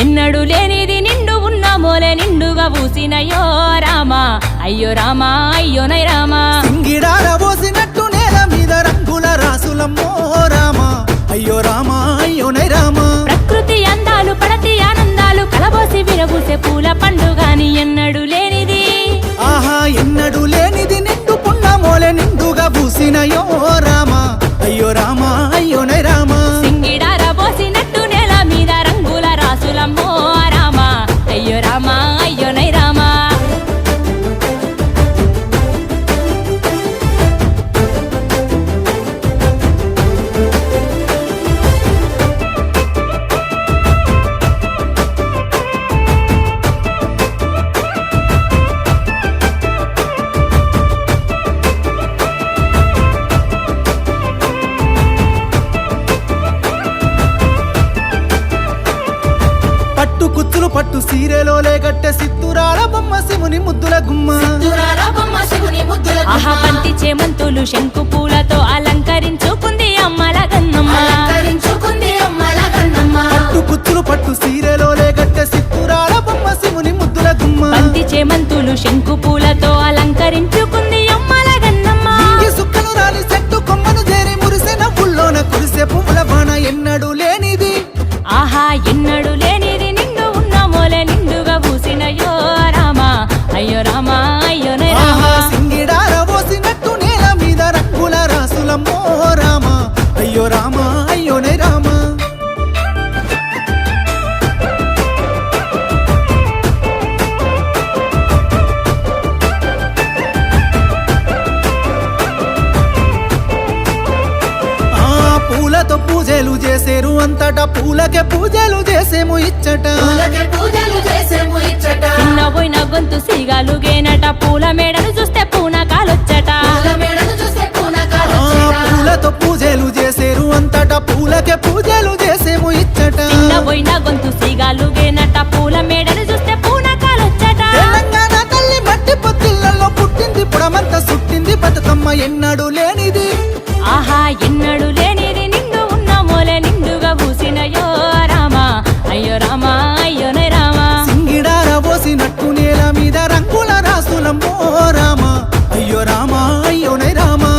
ఎన్నడు లేనిది నిండు ఉన్న మోలే నిండుగా పూసినయో రామా అయ్యో రామా అయ్యోనై రామా సింగిడార పోసినట్టు నేల మీద రంగుల రాసులమ్మో రామా అయ్యో రామా అయ్యోనై రామా ప్రకృతి అందాలు పడతి ఆనందాలు కలబోసి విరబూసే పూల పండుగాని ఎన్నడు లేనిది ఆహా ఎన్నడు లేనిది నిండు పున్న మోలే నిండుగా పూసినయో రామా అయ్యో రామా అయ్యోనై రామా సింగిడార పోసినట్టు నేల మీద రంగుల రాసులమ్మో రామా అయ్యో రామా అయ్యోనై రామా పట్టు కుచ్చులు పట్టు సీరెలో లేగట్టె సిత్తురాల బొమ్మ శివుని ముద్దుల గుమ్మ ఆహా బంతి చేమంతులు శంకు పూలతో అలంకరించుకుంది అమ్మల గన్నమ్మ పట్టు కుచ్చులు పట్టు సీరెలో లేగట్టె సిత్తురాల బొమ్మ శివుని ముద్దుల గుమ్మ బంతి చేమంతులు శంకు పూలతో అలంకరించుకుంది అమ్మల గన్నమ్మ ఇంగి సుక్కలు రాని చెట్టు కొమ్మను చేరి మురిసె నవ్వుల్లోన కురిసె పువ్వుల బాణ ఎన్నడు లేనిది ఆహా ఎన్నడు లేనిది నిండు ఉన్న మోలే నిండుగా పూసినయో రామా అయ్యో రామా అయ్యోనై రామా ఆహా సింగిడార పోసినట్టు నేల మీద రంగుల రాసులమ్మో రామా అయ్యో రామా అయ్యోనై రామా ఆ పూలతో పూజలు చేసేరు అంతటా పూలకే పూజలు చేసేము ఇచ్చట చిన్న పోయిన గొంతు సిగాలు గేనట పూల మేడను చూస్తే పూనకాలొచ్చట ఆ పూలతో పూజలు చేసేరు అంతటా పూలకే పూజలు చేసేము ఇచ్చట చిన్న పోయిన గొంతు సిగాలు గేనట పూల మేడను చూస్తే పూనకాలొచ్చట తెలంగాణ తల్లి మట్టి పొత్తిళ్లలో పుట్టింది పుడమంతా సుట్టింది బతుకమ్మ ఎన్నడు లేనిది ఆహా ఎన్నడు లేనిది నిండు ఉన్న మోలే నిండుగా పూసినయో రామా అయ్యో రామా అయ్యోనై రామా సింగిడార పోసినట్టు నేల మీద రంగుల రాసులమ్మో రామా అయ్యో రామా అయ్యోనై రామా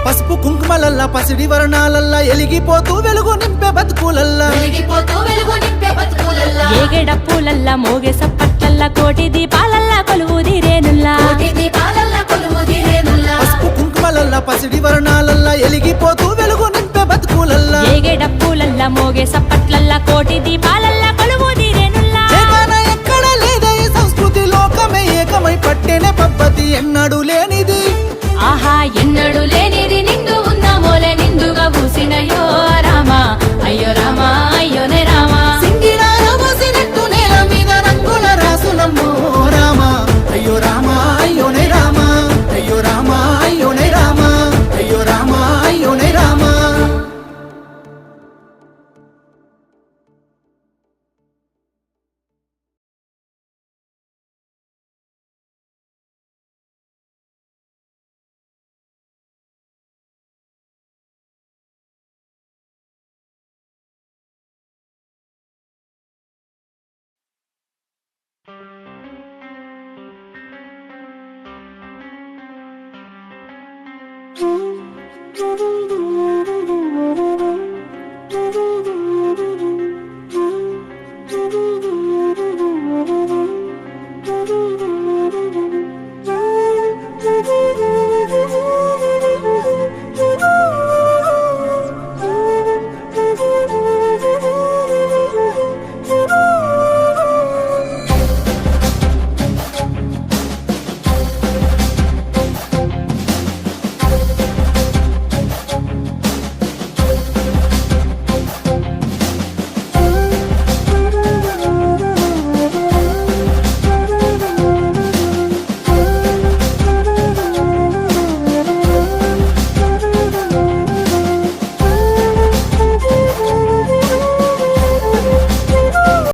పసుపు కుంకుమలల్లా పసిడి వర్ణాలల్లా ఎలిగిపోతూ వెలుగు నింపే బతుకులల్లా ఏగెడ పూలల్లా మోగే సప్పట్లల్లా కోటి దీపాలల్లా కొలువు దిరేనుల్లా పసుపు కుంకుమలల్లా పసిడి వర్ణాలల్లా ఎలిగిపోతూ వెలుగు నింపే బతుకులల్లా ఏగెడ పూలల్లా మోగే సప్పట్లల్లా కోటి దీపాలల్లా కొలువు దిరేనుల్లా జగన ఎక్కడ లేదే ఈ సంస్కృతి లోకమే ఏకమై పట్టెనే పద్ధతి ఎన్నడు లేనిది ఆహా ఎన్నడు లేనిది నిండు ఉన్న మోలే నిండుగా పూసినయో రామా అయ్యో రామా అయ్యోనే రామా సింగిడార పోసినట్టు నేల మీద రంగుల రాసులమ్మో రామా అయ్యో రామా అయ్యోనే రామా అయ్యో రామా అయ్యోనే రామా అయ్యో రామా అయ్యోనే రామా రామ